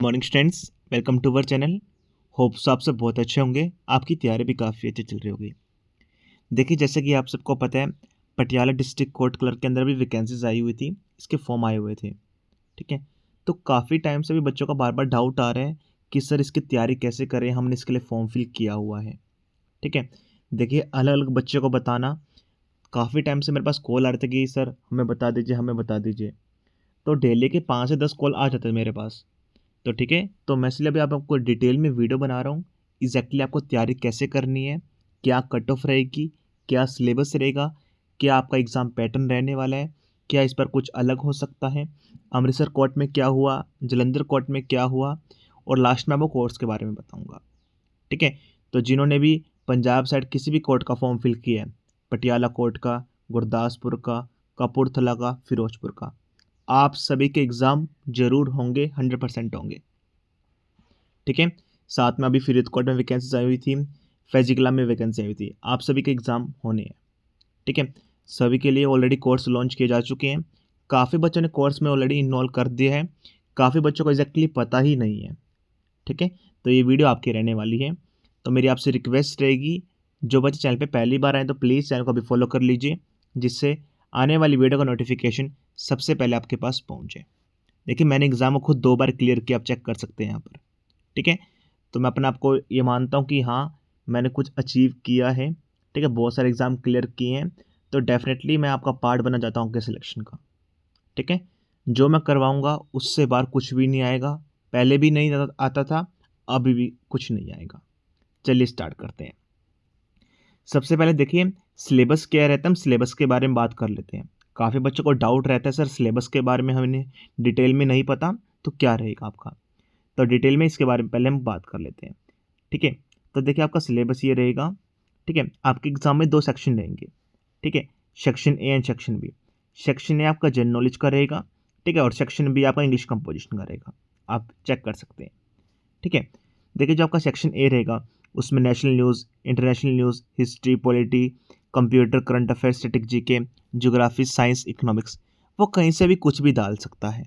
Morning students, welcome to our channel. Hopes आप सब बहुत अच्छे होंगे, आपकी तैयारी भी काफ़ी अच्छी चल रही होगी। देखिए, जैसे कि आप सबको पता है, पटियाला डिस्ट्रिक्ट कोर्ट क्लर्क के अंदर भी वैकेंसीज आई हुई थी, इसके फॉर्म आए हुए थे। ठीक है, तो काफ़ी टाइम से भी बच्चों का बार बार डाउट आ रहा है कि सर इसकी तैयारी कैसे करें, हमने इसके लिए फॉर्म फिल किया हुआ है। ठीक है, देखिए अलग अलग बच्चों को बताना, काफ़ी टाइम से मेरे पास कॉल आ रहे थे कि सर हमें बता दीजिए, हमें बता दीजिए। तो डेली के 5 से 10 कॉल आ जाते हैं मेरे पास। तो ठीक है, तो मैं इसलिए अभी आपको डिटेल में वीडियो बना रहा हूँ। एग्जैक्टली आपको तैयारी कैसे करनी है, क्या कट ऑफ रहेगी, क्या सिलेबस रहेगा, क्या आपका एग्ज़ाम पैटर्न रहने वाला है, क्या इस पर कुछ अलग हो सकता है, अमृतसर कोर्ट में क्या हुआ, जलंधर कोर्ट में क्या हुआ, और लास्ट में आपको कोर्ट्स के बारे में बताऊँगा। ठीक है, तो जिन्होंने भी पंजाब साइड किसी भी कोर्ट का फॉर्म फिल किया है, पटियाला कोर्ट का, गुरदासपुर का, कपूरथला का, फिरोजपुर का, आप सभी के एग्ज़ाम ज़रूर होंगे, 100% होंगे। ठीक है, साथ में अभी फरीदकोट में वैकेंसीज आई हुई थी, फैजिकला में वैकेंसी आई हुई थी, आप सभी के एग्ज़ाम होने हैं। ठीक है, सभी के लिए ऑलरेडी कोर्स लॉन्च किए जा चुके हैं। काफ़ी बच्चों ने कोर्स में ऑलरेडी इन्वॉल्व कर दिया है, काफ़ी बच्चों को एग्जैक्टली पता ही नहीं है। ठीक है, तो ये वीडियो आपकी रहने वाली है। तो मेरी आपसे रिक्वेस्ट रहेगी, जो बच्चे चैनल पे पहली बार आए तो प्लीज़ चैनल को अभी फॉलो कर लीजिए, जिससे आने वाली वीडियो का नोटिफिकेशन सबसे पहले आपके पास पहुँचे। देखिए, मैंने एग्ज़ाम को खुद 2 बार क्लियर किया, आप चेक कर सकते हैं यहाँ पर। ठीक है, तो मैं अपने आप को ये मानता हूँ कि हाँ, मैंने कुछ अचीव किया है। ठीक है, बहुत सारे एग्ज़ाम क्लियर किए हैं, तो डेफ़िनेटली मैं आपका पार्ट बनना चाहता हूँ आपके सिलेक्शन का। ठीक है, जो मैं करवाऊँगा उससे बाहर कुछ भी नहीं आएगा, पहले भी नहीं आता था, अभी भी कुछ नहीं आएगा। चलिए स्टार्ट करते हैं। सबसे पहले देखिए, सिलेबस क्या रहता है, हम सिलेबस के बारे में बात कर लेते हैं। काफ़ी बच्चों को डाउट रहता है सर सिलेबस के बारे में हमें डिटेल में नहीं पता, तो क्या रहेगा आपका? तो डिटेल में इसके बारे में पहले हम बात कर लेते हैं। ठीक है, तो देखिए आपका सिलेबस ये रहेगा। ठीक है, आपके एग्जाम में 2 सेक्शन रहेंगे। ठीक है, section A and section B. Section A आपका जनरल नॉलेज का रहेगा। ठीक है, और सेक्शन बी आपका इंग्लिश कंपोजिशन का रहेगा, आप चेक कर सकते हैं। ठीक है, देखिए जो आपका सेक्शन ए रहेगा, उसमें national news, international news, history, polity, computer, current affair, static GK, geography, science, economics, वो कहीं से भी कुछ भी डाल सकता है।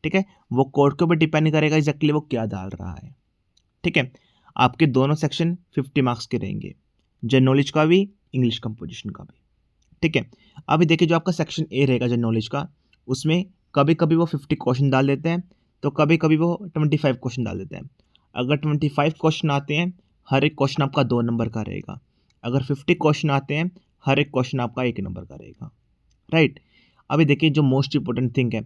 ठीक है, वो कोर्ट के ऊपर डिपेंड करेगा एग्जैक्टली वो क्या डाल रहा है। ठीक है, आपके दोनों सेक्शन 50 मार्क्स के रहेंगे, जनरल नॉलेज का भी, इंग्लिश कंपोजिशन का भी। ठीक है, अभी देखिए जो आपका सेक्शन ए रहेगा जनरल नॉलेज का, उसमें कभी कभी वो 50 क्वेश्चन डाल देते हैं, तो कभी कभी वो 25 क्वेश्चन डाल देते हैं। अगर 25 क्वेश्चन आते हैं, हर एक क्वेश्चन आपका 2 नंबर का रहेगा। अगर 50 क्वेश्चन आते हैं, हर एक क्वेश्चन आपका 1 नंबर का रहेगा। राइट, अभी देखिए जो मोस्ट इंपॉर्टेंट थिंग है,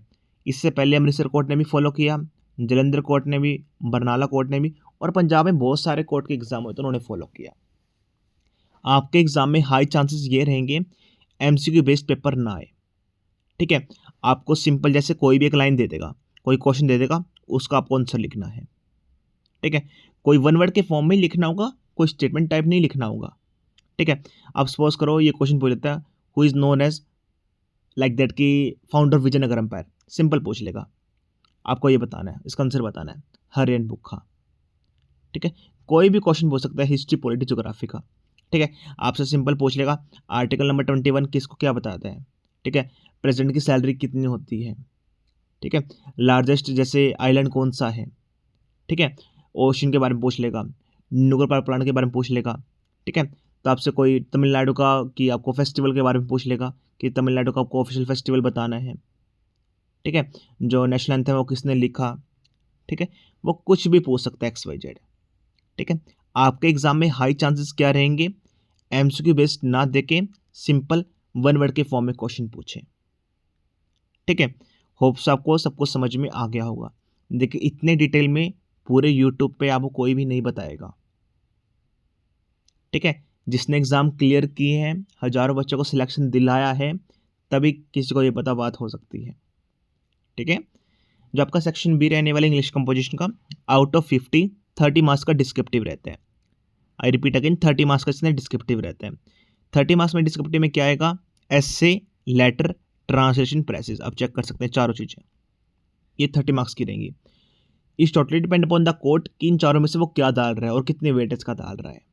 इससे पहले अमृतसर कोर्ट ने भी फॉलो किया, जलंधर कोर्ट ने भी, बरनाला कोर्ट ने भी, और पंजाब में बहुत सारे कोर्ट के एग्जाम हुए तो उन्होंने फॉलो किया। आपके एग्जाम में हाई चांसेस ये रहेंगे एमसीक्यू बेस्ड पेपर ना आए। ठीक है, आपको सिंपल जैसे कोई भी एक लाइन दे देगा, कोई क्वेश्चन दे देगा, उसका आपको आंसर लिखना है। ठीक है, कोई वन वर्ड के फॉर्म में ही लिखना होगा, कोई स्टेटमेंट टाइप नहीं लिखना होगा। ठीक है, अब सपोज करो ये क्वेश्चन पूछ लेता है, who is known as like that कि फाउंडर विजयनगर एम्पायर, सिंपल पूछ लेगा, आपको ये बताना है, इसका आंसर बताना है, हरियन बुक्खा। ठीक है, कोई भी क्वेश्चन पूछ सकता है हिस्ट्री, पॉलिटी, ज्योग्राफी का। ठीक है, आपसे सिंपल पूछ लेगा, आर्टिकल नंबर 21 किसको क्या बताता है। ठीक है, प्रेसिडेंट की सैलरी कितनी होती है। ठीक है, लार्जेस्ट जैसे आइलैंड कौन सा है। ठीक है, ओशन के बारे में पूछ लेगा, नुगर पावर प्लांट के बारे में पूछ लेगा। ठीक है, तो आपसे कोई तमिलनाडु का कि आपको फेस्टिवल के बारे में पूछ लेगा कि तमिलनाडु का आपको ऑफिशियल फेस्टिवल बताना है। ठीक है, जो नेशनल एंथम है वो किसने लिखा। ठीक है, वो कुछ भी पूछ सकता है एक्स वाई जेड। ठीक है, आपके एग्जाम में हाई चांसेस क्या रहेंगे, एमसीक्यू बेस्ड ना देके सिंपल वन वर्ड के फॉर्म में क्वेश्चन पूछें। ठीक है, होप्स आपको सब कुछ समझ में आ गया होगा। देखिए इतने डिटेल में पूरे यूट्यूब पे आपको कोई भी नहीं बताएगा। ठीक है, जिसने एग्जाम क्लियर किए हैं, हजारों बच्चों को सिलेक्शन दिलाया है, तभी किसी को ये पता बात हो सकती है। ठीक है, जो आपका सेक्शन बी रहने वाला इंग्लिश कंपोजिशन का, आउट ऑफ 50 30 मार्क्स का डिस्क्रिप्टिव रहता है। आई रिपीट अगेन, 30 मार्क्स का इसमें डिस्क्रिप्टिव रहता है। 30 मार्क्स में डिस्क्रिप्टिव में क्या आएगा, एसे, लेटर, ट्रांसलेशन, प्रेसेस, आप चेक कर सकते हैं चारों चीज़ें, ये 30 मार्क्स की रहेंगी। इस totally depend upon the court कि इन चारों में से वो क्या डाल रहा है और कितने वेटेज का डाल रहा है।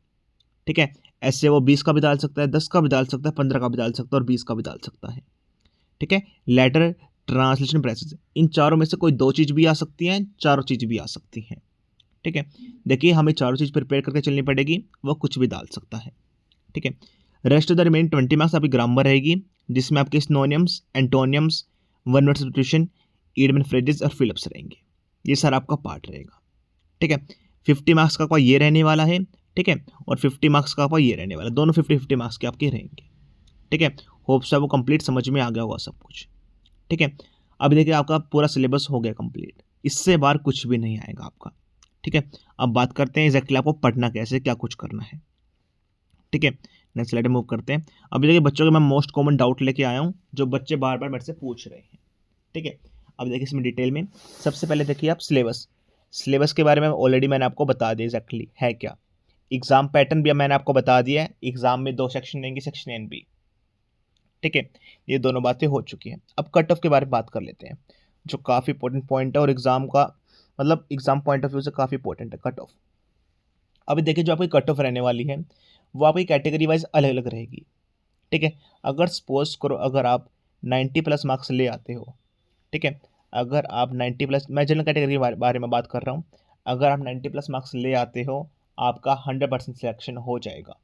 ठीक है, ऐसे वो 20 का भी डाल सकता है, 10 का भी डाल सकता है, 15 का भी डाल सकता है और 20 का भी डाल सकता है। ठीक है, लेटर ट्रांसलेशन प्रेसेस, इन चारों में से कोई दो चीज़ भी आ सकती हैं, चारों चीज़ भी आ सकती हैं। ठीक है, देखिए हमें चारों चीज़ प्रिपेयर करके चलनी पड़ेगी, वो कुछ भी डाल सकता है। ठीक है, rest of the remaining 20 marks आपकी ग्रामर रहेगी, जिसमें आपके synonyms, एंटोनियम्स, one word substitution, idiom and phrases और फिलअप्स रहेंगे। ये सारा आपका पार्ट रहेगा। ठीक है, 50 मार्क्स का आपका ये रहने वाला है। ठीक है, और 50 मार्क्स का आपका ये रहने वाला है, दोनों 50-50 मार्क्स के आपके रहेंगे। ठीक है, होप्स आपको कंप्लीट समझ में आ गया होगा सब कुछ। ठीक है, अब देखिए आपका पूरा सिलेबस हो गया कंप्लीट, इससे बाहर कुछ भी नहीं आएगा आपका। ठीक है, अब बात करते हैं एग्जैक्टली आपको पढ़ना कैसे, क्या कुछ करना है। ठीक है, नेक्स्ट स्लाइड मूव करते हैं। अभी देखिए बच्चों के मैं मोस्ट कॉमन डाउट लेके आया हूँ, जो बच्चे बार बार मेरे से पूछ रहे हैं। ठीक है, अब देखिए इसमें डिटेल में सबसे पहले देखिए आप सिलेबस। सिलेबस के बारे में ऑलरेडी मैंने आपको बता दिया एग्जैक्टली है क्या। एग्जाम पैटर्न भी मैंने आपको बता दिया है, एग्जाम में दो सेक्शन रहेंगे, सेक्शन ए एंड बी। ठीक है, ये दोनों बातें हो चुकी हैं। अब कट ऑफ के बारे में बात कर लेते हैं, जो काफ़ी इंपॉर्टेंट पॉइंट है और एग्जाम का मतलब एग्जाम पॉइंट ऑफ व्यू से काफ़ी इंपॉर्टेंट है कट ऑफ। अभी देखिए जो आपकी कट ऑफ रहने वाली है वो आपकी कैटेगरी वाइज अलग अलग रहेगी। ठीक है, अगर सपोज करो अगर आप 90 प्लस मार्क्स ले आते हो, ठीक है, अगर आप 90 प्लस, मैं जनरल कैटेगरी के बारे में बात कर रहा हूँ, अगर आप 90 प्लस मार्क्स ले आते हो आपका 100% सिलेक्शन हो जाएगा।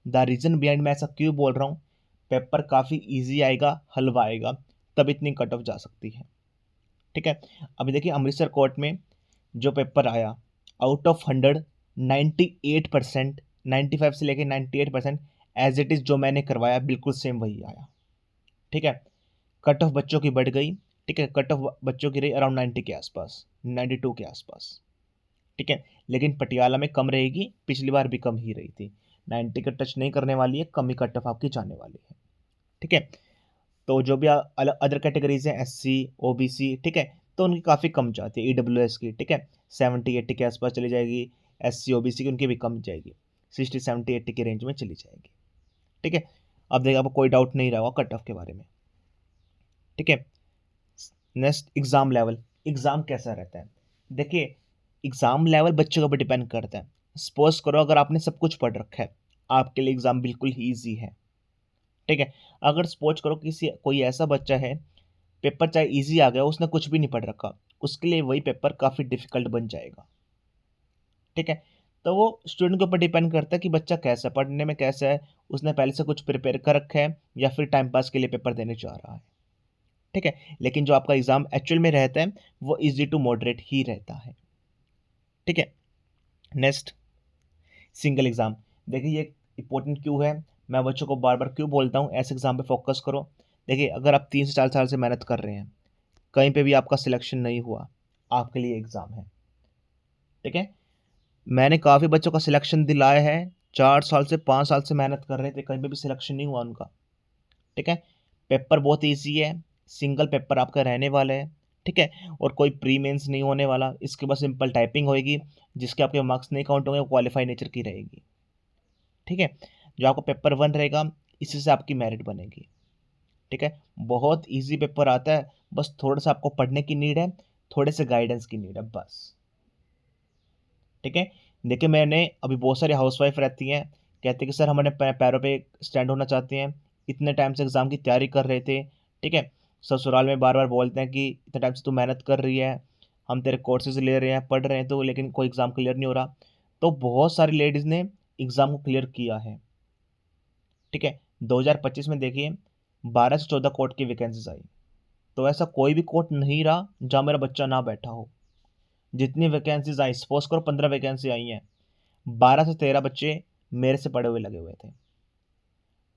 द रीज़न बिहाइंड मैं ऐसा क्यों बोल रहा हूँ, पेपर काफ़ी ईजी आएगा, हलवा आएगा, तब इतनी कट ऑफ जा सकती है। ठीक है, अभी देखिए अमृतसर कोर्ट में जो पेपर आया, आउट ऑफ 100 98%, 95 से लेके 98% एज इट इज़ जो मैंने करवाया बिल्कुल सेम वही आया। ठीक है, कट ऑफ बच्चों की बढ़ गई। ठीक है, कट ऑफ बच्चों की रही अराउंड 90 के आसपास, 92 के आसपास। ठीक है, लेकिन पटियाला में कम रहेगी, पिछली बार भी कम ही रही थी, 90 का टच नहीं करने वाली है, कम ही कट ऑफ आपकी जाने वाली है। ठीक है, तो जो भी अलग अदर कैटेगरीज हैं SC OBC, ठीक है, तो उनकी काफ़ी कम जाती है, EWS की। ठीक है, 70-80 के आसपास चली जाएगी, SC OBC की उनकी भी कम जाएगी, 60-70-80 की रेंज में चली जाएगी। ठीक है, अब देखिए आपको कोई डाउट नहीं रहा होगा कट ऑफ के बारे में। ठीक है, नेक्स्ट एग्ज़ाम लेवल। एग्ज़ाम कैसा रहता है, देखिए एग्ज़ाम लेवल बच्चों के ऊपर डिपेंड करता है। सपोज करो अगर आपने सब कुछ पढ़ रखा है, आपके लिए एग्ज़ाम बिल्कुल ही ईजी है। ठीक है, अगर सपोज करो किसी कोई ऐसा बच्चा है, पेपर चाहे ईजी आ गया, उसने कुछ भी नहीं पढ़ रखा, उसके लिए वही पेपर काफ़ी डिफिकल्ट बन जाएगा। ठीक है, तो वो स्टूडेंट के ऊपर डिपेंड करता है कि बच्चा कैसा है, पढ़ने में कैसा है, उसने पहले से कुछ प्रिपेयर कर रखा है या फिर टाइम पास के लिए पेपर देने जा रहा है। ठीक है, लेकिन जो आपका एग्ज़ाम एक्चुअल में रहता है वो ईजी टू मॉडरेट ही रहता है। ठीक है, नेक्स्ट सिंगल एग्ज़ाम। देखिए ये इंपॉर्टेंट क्यों है, मैं बच्चों को बार बार क्यों बोलता हूँ ऐसे एग्ज़ाम पे फोकस करो। देखिए अगर आप 3 से 4 साल से मेहनत कर रहे हैं, कहीं पे भी आपका सिलेक्शन नहीं हुआ, आपके लिए एग्ज़ाम है। ठीक है, मैंने काफ़ी बच्चों का सिलेक्शन दिलाया है, 4 साल से 5 साल से मेहनत कर रहे थे, कहीं पे भी सिलेक्शन नहीं हुआ उनका। ठीक है, पेपर बहुत ईजी है, सिंगल पेपर आपका रहने वाला है। ठीक है, और कोई प्री मेंस नहीं होने वाला, इसके बाद सिंपल टाइपिंग होएगी, जिसके आपके मार्क्स नहीं काउंट होंगे वो क्वालिफाई नेचर की रहेगी। ठीक है, जो आपका पेपर 1 रहेगा, इसी से आपकी मेरिट बनेगी। ठीक है, बहुत ईजी पेपर आता है, बस थोड़ा सा आपको पढ़ने की नीड है, थोड़े से गाइडेंस की नीड है बस। ठीक है, देखिए मैंने अभी बहुत सारी हाउसवाइफ रहती हैं, कहते हैं कि सर हम अपने पैरों पे स्टैंड होना चाहते हैं, इतने टाइम से एग्ज़ाम की तैयारी कर रहे थे। ठीक है, ससुराल में बार बार बोलते हैं कि इतने टाइम से तू मेहनत कर रही है, हम तेरे कोर्सेज ले रहे हैं, पढ़ रहे हैं, तो लेकिन कोई एग्ज़ाम क्लियर नहीं हो रहा। तो बहुत सारी लेडीज़ ने एग्ज़ाम को क्लियर किया है। ठीक है, 2025 में देखिए 12 से 14 कोर्ट की वैकेंसीज आई, तो ऐसा कोई भी कोर्ट नहीं रहा जहाँ मेरा बच्चा ना बैठा हो। जितनी वैकेंसीज आई, सपोज करो 15 वैकेंसी आई हैं, 12 से 13 बच्चे मेरे से पढ़े हुए लगे हुए थे,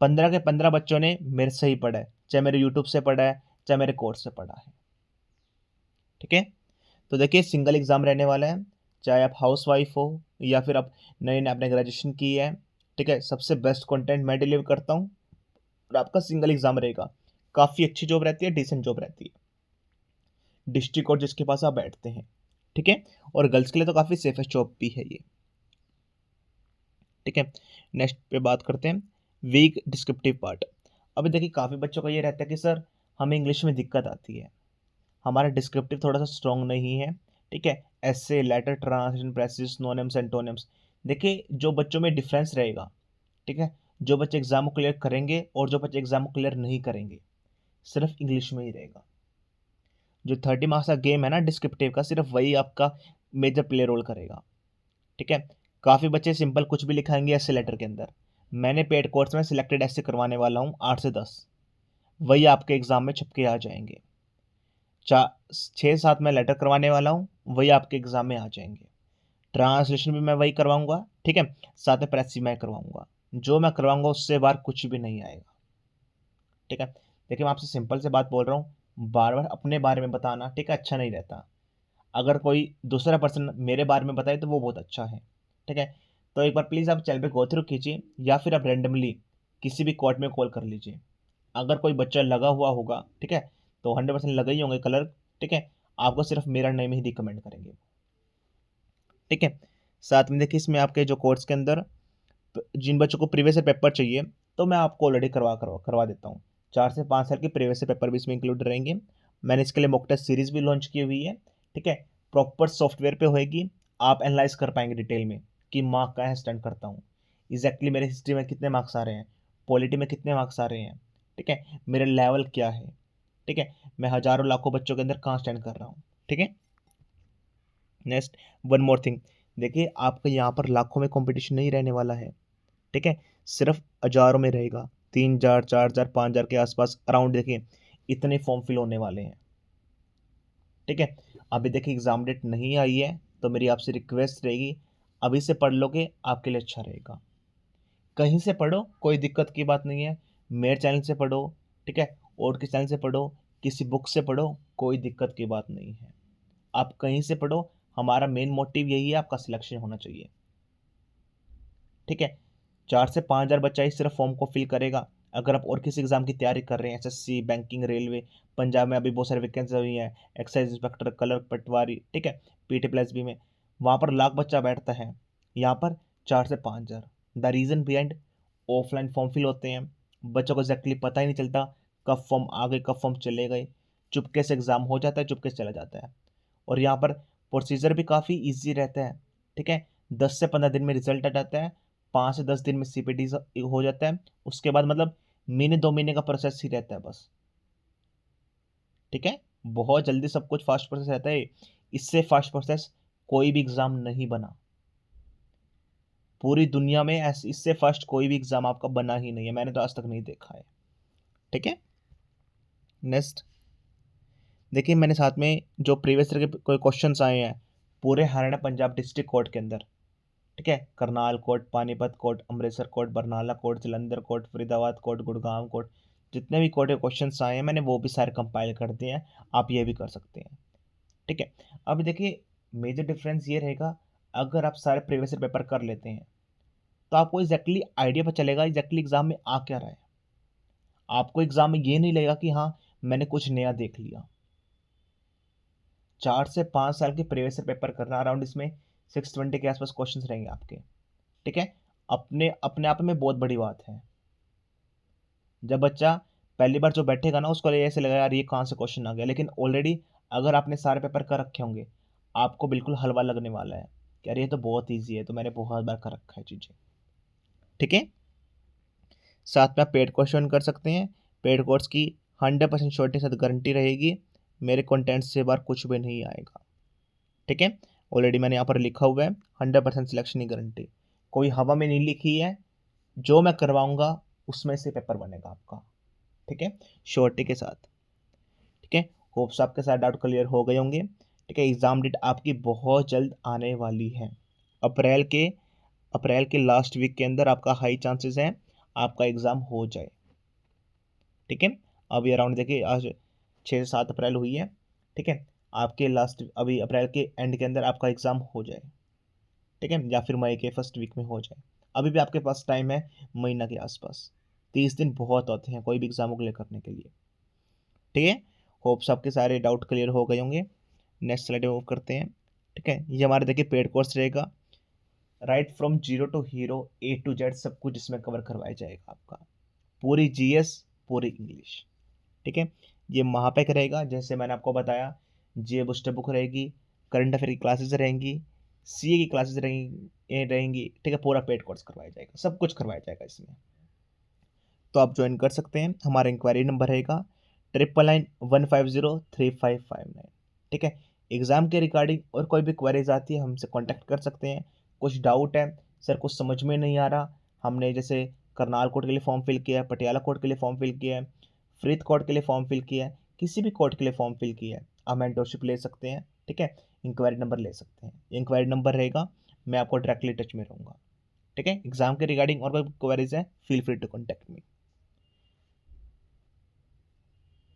15 के 15 बच्चों ने मेरे से ही पढ़ा है, चाहे मेरे यूट्यूब से पढ़ा है, चाहे मेरे कोर्स से पढ़ा है। ठीक है, तो देखिए सिंगल एग्ज़ाम रहने वाला है, चाहे आप हाउस वाइफ हो या फिर आप नए नए आपने ग्रेजुएशन की है। ठीक है, सबसे बेस्ट कंटेंट मैं डिलीवर करता हूँ और आपका सिंगल एग्ज़ाम रहेगा, काफ़ी अच्छी जॉब रहती है, डिसेंट जॉब रहती है, डिस्ट्रिक्ट कोर्ट जिसके पास आप बैठते हैं। ठीक है, और गर्ल्स के लिए तो काफ़ी सेफेस्ट जॉब भी है ये। ठीक है, नेक्स्ट पे बात करते हैं वीक डिस्क्रिप्टिव पार्ट। अभी देखिए काफ़ी बच्चों का ये रहता है कि सर हमें इंग्लिश में दिक्कत आती है, हमारा डिस्क्रिप्टिव थोड़ा सा स्ट्रॉन्ग नहीं है। ठीक है, ऐसे लेटर ट्रांसलेशन प्रेसिस नोनिम्स एंटोनिम्स। देखिए जो बच्चों में डिफरेंस रहेगा, ठीक है, जो बच्चे एग्जाम को क्लियर करेंगे और जो बच्चे एग्जाम को क्लियर नहीं करेंगे, सिर्फ इंग्लिश में ही रहेगा। जो 30 मार्क्स का गेम है ना डिस्क्रिप्टिव का, सिर्फ वही आपका मेजर प्ले रोल करेगा। ठीक है, काफ़ी बच्चे सिंपल कुछ भी लिखाएंगे ऐसे लेटर के अंदर। मैंने पेड कोर्स में सिलेक्टेड ऐसे करवाने वाला हूँ 8 से 10, वही आपके एग्जाम में छपके आ जाएंगे। 6-7 मैं लेटर करवाने वाला हूँ, वही आपके एग्जाम में आ जाएंगे। ट्रांसलेशन भी मैं वही करवाऊंगा, ठीक है, साथ में प्रेस भी मैं करवाऊंगा। जो मैं करवाऊंगा उससे बाहर कुछ भी नहीं आएगा। ठीक है, देखिए मैं आपसे सिंपल से बात बोल रहा हूँ, बार बार अपने बारे में बताना, ठीक है, अच्छा नहीं रहता। अगर कोई दूसरा पर्सन मेरे बारे में बताए तो वो बहुत अच्छा है। ठीक है, तो एक बार प्लीज़ आप चैनल पे गो थ्रू कीजिए, या फिर आप रेंडमली किसी भी कोर्ट में कॉल कर लीजिए। अगर कोई बच्चा लगा हुआ होगा, ठीक है, तो 100% लगे ही होंगे कलर। ठीक है, आपको सिर्फ मेरा नेम ही रिकमेंड करेंगे। ठीक है, साथ में देखिए इसमें आपके जो कोर्स के अंदर जिन बच्चों को प्रीवियस ईयर पेपर चाहिए, तो मैं आपको ऑलरेडी करवा देता हूँ। 4 से 5 साल के प्रीवियस ईयर पेपर भी इसमें इंक्लूड रहेंगे। मैंने इसके लिए मॉक टेस्ट सीरीज भी लॉन्च की हुई है। ठीक है, प्रॉपर सॉफ्टवेयर पे होएगी, आप एनालाइज कर पाएंगे डिटेल में कि मार्क कहाँ स्टैंड करता हूँ, एग्जैक्टली मेरे हिस्ट्री में कितने मार्क्स आ रहे हैं, पॉलिटी में कितने मार्क्स आ रहे हैं। ठीक है, मेरा लेवल क्या है। ठीक है, मैं हज़ारों लाखों बच्चों के अंदर कहाँ स्टैंड कर रहा हूँ। ठीक है, नेक्स्ट, वन मोर थिंग, देखिए आपका यहाँ पर लाखों में कंपटीशन नहीं रहने वाला है। ठीक है, सिर्फ हजारों में रहेगा, 3,000, 4,000, 5,000 के आसपास अराउंड देखिए इतने फॉर्म फिल होने वाले हैं। ठीक है, अभी देखिए एग्जाम डेट नहीं आई है, तो मेरी आपसे रिक्वेस्ट रहेगी, अभी से पढ़ लोगे आपके लिए अच्छा रहेगा। कहीं से पढ़ो कोई दिक्कत की बात नहीं है, मेरे चैनल से पढ़ो, ठीक है, और किस चैनल से पढ़ो, किसी बुक से पढ़ो, कोई दिक्कत की बात नहीं है। आप कहीं से पढ़ो, हमारा मेन मोटिव यही है, आपका सिलेक्शन होना चाहिए। ठीक है, 4 से 5 हज़ार बच्चा ही सिर्फ फॉर्म को फिल करेगा। अगर आप और किसी एग्जाम की तैयारी कर रहे हैं, एसएससी, बैंकिंग, रेलवे, पंजाब में अभी बहुत सारी वैकेंसी हुई हैं, एक्साइज इंस्पेक्टर, क्लर्क, पटवारी, ठीक है, पीटी प्लस बी में, वहाँ पर लाख बच्चा बैठता है, यहाँ पर 4 से 5 हज़ार। The reason behind, offline form fill होते हैं, बच्चों को एग्जैक्टली पता ही नहीं चलता कब फॉर्म आ गए कब फॉर्म चले गए, चुपके से एग्ज़ाम हो जाता है, चुपके से चला जाता है। और यहाँ पर प्रोसीजर भी काफ़ी ईजी रहता है। ठीक है, 10 से 15 दिन में रिजल्ट आ जाता है, 5 से 10 दिन में सीपीटी हो जाता है, उसके बाद मतलब महीने 2 महीने का प्रोसेस ही रहता है बस। ठीक है, बहुत जल्दी सब कुछ फास्ट प्रोसेस रहता है, इससे फास्ट प्रोसेस कोई भी एग्जाम नहीं बना पूरी दुनिया में, ऐसे इससे फास्ट कोई भी एग्जाम आपका बना ही नहीं है, मैंने तो आज तक नहीं देखा है। ठीक है, नेक्स्ट, देखिए मैंने साथ में जो प्रीवियस ईयर के कोई क्वेश्चंस आए हैं पूरे हरियाणा पंजाब डिस्ट्रिक्ट कोर्ट के अंदर, ठीक है, Karnal court, Panipat court, Amritsar court, Barnala court, Jalandhar court, Faridabad court, Gurgaon court, जितने भी कोर्ट के क्वेश्चन आए हैं मैंने वो भी सारे कंपाइल कर दिए हैं, आप ये भी कर सकते हैं। ठीक है, अब देखिए मेजर डिफरेंस ये रहेगा, अगर आप सारे प्रीवियस ईयर पेपर कर लेते हैं तो आपको एग्जैक्टली आइडिया पर चलेगा एग्जैक्टली एग्जाम में आ क्या रहा है। आपको एग्जाम में ये नहीं लगेगा कि हाँ मैंने कुछ नया देख लिया। 4 से 5 साल के प्रीवियस ईयर पेपर करना, अराउंड इसमें 620 के आसपास क्वेश्चन रहेंगे आपके। ठीक है, अपने अपने आप में बहुत बड़ी बात है। जब बच्चा पहली बार जो बैठेगा ना उसको ऐसे लगेगा यार ये कहाँ से क्वेश्चन आ गया, लेकिन ऑलरेडी अगर आपने सारे पेपर कर रखे होंगे आपको बिल्कुल हलवा लगने वाला है कि यार ये तो बहुत ईजी है, तो मैंने बहुत बार कर रखा है चीज़ें। ठीक है, साथ में आप पेड कोर्स ज्वाइन कर सकते हैं। पेड कोर्स की 100% श्योरिटी के साथ गारंटी रहेगी, मेरे कंटेंट से बाहर कुछ भी नहीं आएगा। ठीक है, ऑलरेडी मैंने यहाँ पर लिखा हुआ है 100% सिलेक्शन की गारंटी, कोई हवा में नहीं लिखी है, जो मैं करवाऊंगा उसमें से पेपर बनेगा आपका। ठीक है, श्योरिटी के साथ। ठीक है, होप्स आपके साथ डाउट क्लियर हो गए होंगे। ठीक है, एग्ज़ाम डेट आपकी बहुत जल्द आने वाली है, अप्रैल के अप्रैल के लास्ट वीक के अंदर आपका हाई चांसेस है आपका एग्ज़ाम हो जाए। ठीक है, अभी अराउंड देखिए आज 6 से 7 अप्रैल हुई है। ठीक है, आपके लास्ट अभी अप्रैल के एंड के अंदर आपका एग्ज़ाम हो जाए। ठीक है, या फिर मई के फर्स्ट वीक में हो जाए, अभी भी आपके पास टाइम है महीना के आसपास, 30 दिन बहुत होते हैं कोई भी एग्जाम को करने के लिए। ठीक है, होप्स आपके सारे डाउट क्लियर हो गए होंगे। नेक्स्ट स्लाइड मूव करते हैं। ठीक है, ये हमारे देखिए पेड कोर्स रहेगा, right from zero to hero, A to Z सब कुछ इसमें कवर करवाया जाएगा आपका, पूरी जीएस, पूरी इंग्लिश। ठीक है, ये महापैक रहेगा, जैसे मैंने आपको बताया, जे बूस्टर बुक रहेगी, करंट अफेयर की क्लासेस रहेंगी, सीए की क्लासेस रहेंगी। ठीक है, पूरा पेड कोर्स करवाया जाएगा, सब कुछ करवाया जाएगा इसमें, तो आप ज्वाइन कर सकते हैं। हमारा इंक्वायरी नंबर रहेगा 9915035559। ठीक है, एग्ज़ाम के रिगार्डिंग और कोई भी क्वेरीज आती है हमसे कांटेक्ट कर सकते हैं। कुछ डाउट है, सर कुछ समझ में नहीं आ रहा, हमने जैसे करनाल कोर्ट के लिए फॉर्म फिल किया है, पटियाला कोर्ट के लिए फॉर्म फिल किया है, फरीद कोर्ट के लिए फॉर्म फिल किया है, किसी भी कोर्ट के लिए फॉर्म फिल किया है, आप मेंटरशिप ले सकते हैं। ठीक है, इंक्वायरी नंबर ले सकते हैं, इंक्वायरी नंबर रहेगा, मैं आपको डायरेक्टली टच में रहूँगा। ठीक है, एग्जाम के रिगार्डिंग और कोई क्वेरीज है, feel free to contact me.